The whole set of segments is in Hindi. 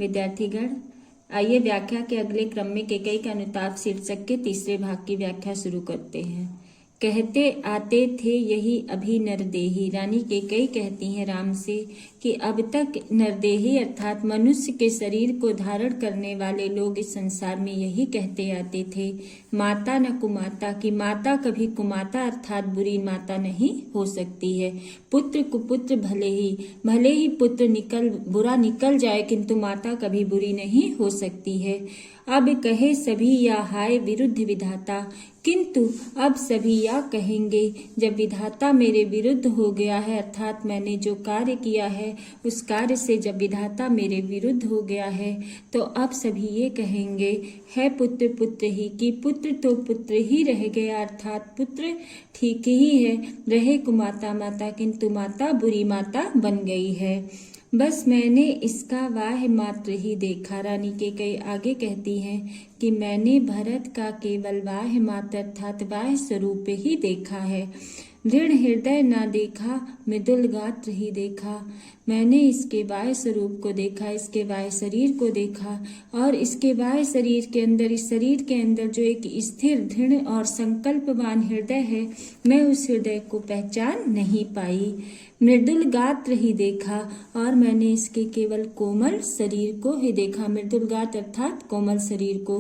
विद्यार्थीगण, आइए व्याख्या के अगले क्रम में केकई का अनुताप शीर्षक के तीसरे भाग की व्याख्या शुरू करते हैं। कहते आते थे यही अभी नरदेही। रानी केकई कहती हैं राम से कि अब तक नरदेही अर्थात मनुष्य के शरीर को धारण करने वाले लोग इस संसार में यही कहते आते थे, माता न कुमाता, कि माता कभी कुमाता अर्थात बुरी माता नहीं हो सकती है। पुत्र कुपुत्र भले ही पुत्र बुरा निकल जाए, किंतु माता कभी बुरी नहीं हो सकती है। अब कहे सभी या हाय विरुद्ध विधाता, किंतु अब सभी या कहेंगे जब विधाता मेरे विरुद्ध हो गया है, अर्थात मैंने जो कार्य किया है उस कार्य से जब विधाता मेरे विरुद्ध हो गया है, तो अब सभी ये कहेंगे है पुत्र पुत्र ही, कि पुत्र तो पुत्र ही रह गया, अर्थात पुत्र ठीक ही है, रहे कुमाता माता, किंतु माता बुरी माता बन गई है। बस मैंने इसका वाह मात्र ही देखा। रानी केकई आगे कहती हैं कि मैंने भरत का केवल वाह मात्र अर्थात वाह स्वरूप ही देखा है। दृढ़ हृदय ना देखा, मृदुल गात्र ही देखा। मैंने इसके वाह स्वरूप को देखा, इसके वाह शरीर को देखा, और इसके वाह शरीर के अंदर, इस शरीर के अंदर जो एक स्थिर दृढ़ और संकल्पवान हृदय है, मैं उस हृदय को पहचान नहीं पाई। मृदुल गात्र ही देखा, और मैंने इसके केवल कोमल शरीर को ही देखा। मृदुल गात्र अर्थात कोमल शरीर को।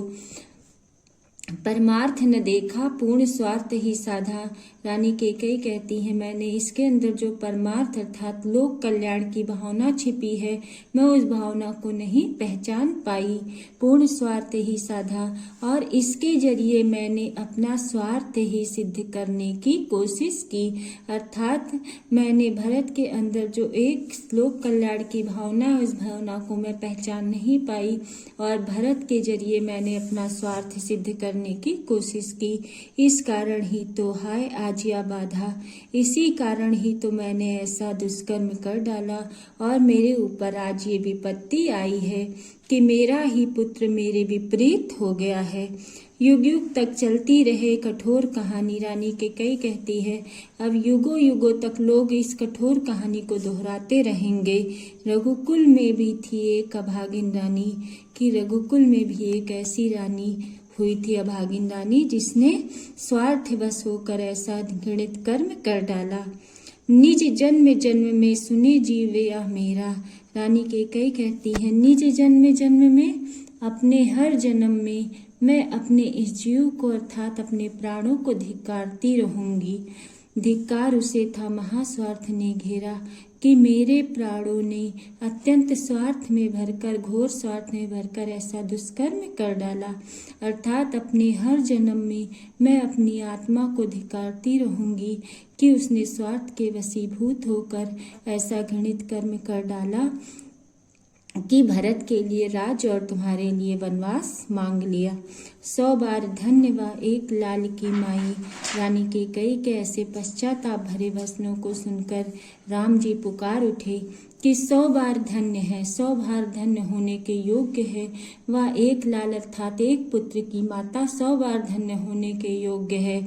परमार्थ न देखा, पूर्ण स्वार्थ ही साधा। रानी केकई कहती है मैंने इसके अंदर जो परमार्थ अर्थात लोक कल्याण की भावना छिपी है, मैं उस भावना को नहीं पहचान पाई। पूर्ण स्वार्थ ही साधा, और इसके जरिए मैंने अपना स्वार्थ ही सिद्ध करने की कोशिश की, अर्थात मैंने भरत के अंदर जो एक लोक कल्याण की भावना है उस भावना को मैं पहचान नहीं पाई, और भरत के जरिए मैंने अपना स्वार्थ सिद्ध करने की कोशिश की। इस कारण ही तो हाय आजिया बाधा, इसी कारण ही तो मैंने ऐसा दुष्कर्म कर डाला, और मेरे ऊपर आज ये विपत्ति आई है कि मेरा ही पुत्र मेरे विपरीत हो गया है। युग युग तक चलती रहे कठोर कहानी। रानी केकई कहती है अब युगों युगों तक लोग इस कठोर कहानी को दोहराते रहेंगे। रघुकुल में भी थी एक अभागिन रानी, कि रघुकुल में भी एक ऐसी रानी हुई थी अभागिन रानी, जिसने स्वार्थवश होकर ऐसा घृणित कर्म कर डाला। निज जन्म में सुने जीव यह मेरा। रानी केकई कहती है निज जन्म में, अपने हर जन्म में मैं अपने इस जीव को अर्थात अपने प्राणों को धिक्कारती रहूंगी। धिक्कार उसे था महास्वार्थ ने घेरा, कि मेरे प्राणों ने अत्यंत स्वार्थ में भरकर, घोर स्वार्थ में भरकर ऐसा दुष्कर्म कर डाला, अर्थात अपने हर जन्म में मैं अपनी आत्मा को धिक्कारती रहूंगी कि उसने स्वार्थ के वशीभूत होकर ऐसा घृणित कर्म कर डाला कि भरत के लिए राज और तुम्हारे लिए वनवास मांग लिया। 100 बार धन्य वा एक लाल की माई। रानी केकई के ऐसे पश्चाताप भरे वचनों को सुनकर राम जी पुकार उठे कि 100 बार धन्य है, 100 बार धन्य होने के योग्य है। वह एक लाल अर्थात एक पुत्र की माता 100 बार धन्य होने के योग्य है।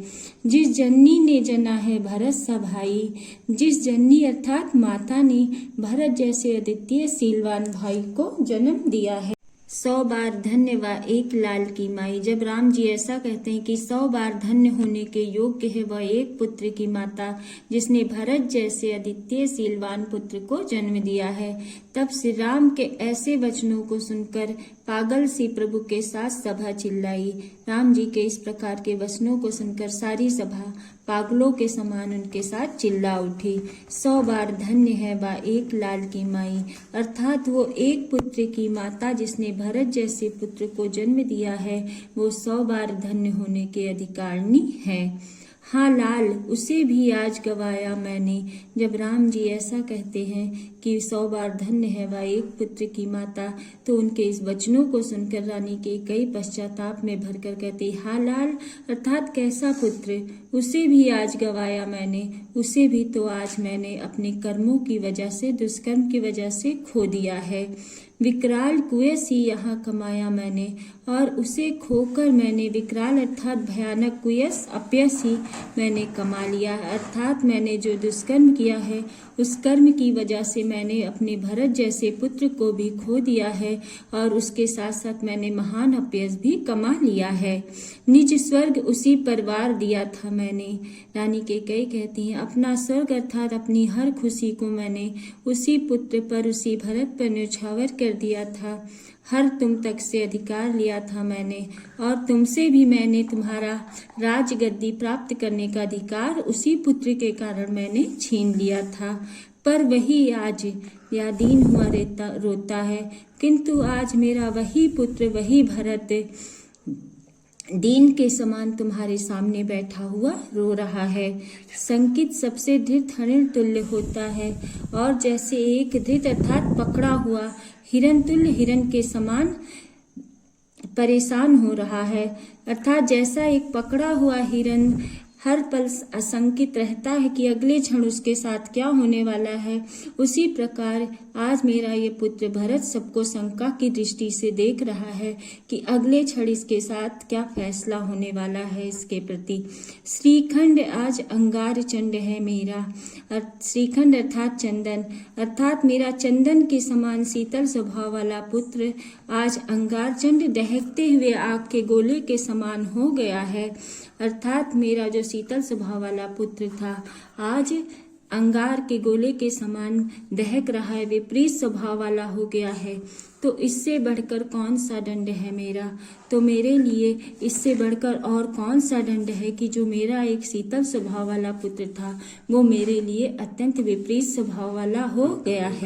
जिस जननी ने जना है भरत सा भाई, जिस जननी अर्थात माता ने भरत जैसे अद्वितीय शीलवान भाई को जन्म दिया है। 100 बार धन्य वा एक लाल की माई। जब राम जी ऐसा कहते हैं कि 100 बार धन्य होने के योग्य है वह एक पुत्र की माता जिसने भरत जैसे अद्वितीय शीलवान पुत्र को जन्म दिया है, तब श्री राम के ऐसे वचनों को सुनकर पागल सी प्रभु के साथ सभा चिल्लाई। राम जी के इस प्रकार के वचनों को सुनकर सारी सभा पागलों के समान उनके साथ चिल्ला उठी। 100 बार धन्य है वह एक लाल की माई, अर्थात वो एक पुत्र की माता जिसने भरत जैसे पुत्र को जन्म दिया है, वो 100 बार धन्य होने के अधिकारिणी है। हाँ लाल, उसे भी आज गवाया मैंने। जब राम जी ऐसा कहते हैं कि 100 बार धन्य है वह एक पुत्र की माता, तो उनके इस वचनों को सुनकर रानी के कई पश्चाताप में भरकर कहते हाँ लाल अर्थात कैसा पुत्र, उसे भी आज गवाया मैंने, उसे भी तो आज मैंने अपने कर्मों की वजह से, दुष्कर्म की वजह से खो दिया है। विकराल कुयस ही यहाँ कमाया मैंने, और उसे खोकर मैंने विकराल अर्थात भयानक कुयस अपयस ही मैंने कमा लिया। अर्थात मैंने जो दुष्कर्म किया है उस कर्म की वजह से मैंने अपने भरत जैसे पुत्र को भी खो दिया है, और उसके साथ साथ मैंने महान अपयस भी कमा लिया है। निज स्वर्ग उसी पर वार दिया था मैंने। रानी कैकेयी कहती हैं, अपना स्वर्ग अर्थात अपनी हर खुशी को मैंने उसी पुत्र पर, उसी भरत पर न्यौछावर कर दिया था। हर तुम तक से अधिकार लिया था मैंने, और तुमसे भी मैंने तुम्हारा राजगद्दी प्राप्त करने का अधिकार उसी पुत्र के कारण मैंने छीन लिया था। पर वही आज या दीन हुआ रोता है, किंतु आज मेरा वही पुत्र, वही भरत दीन के समान तुम्हारे सामने बैठा हुआ रो रहा है। संकित सबसे धृत हरिण तुल्य होता है, और जैसे एक धृत अर्थात पकड़ा हुआ हिरण तुल्य हिरण के समान परेशान हो रहा है। अर्थात जैसा एक पकड़ा हुआ हिरण हर पल आशंकित रहता है कि अगले क्षण उसके साथ क्या होने वाला है, उसी प्रकार आज मेरा ये पुत्र भरत सबको शंका की दृष्टि से देख रहा है कि अगले क्षण इसके साथ क्या फैसला होने वाला है इसके प्रति। श्रीखंड आज अंगार चंड है मेरा, श्रीखंड अर्थात चंदन, अर्थात मेरा चंदन के समान शीतल स्वभाव वाला पुत्र आज अंगारचंड दहकते हुए आग के गोले के समान हो गया है। अर्थात मेरा जो शीतल स्वभाव वाला पुत्र था आज अंगार के गोले के समान दहक रहा है, विपरीत स्वभाव वाला हो गया है। तो इससे बढ़कर कौन सा दंड है मेरा? तो मेरे लिए इससे बढ़कर और कौन सा दंड है कि जो मेरा एक शीतल स्वभाव वाला पुत्र था वो मेरे लिए अत्यंत विपरीत स्वभाव वाला हो गया है।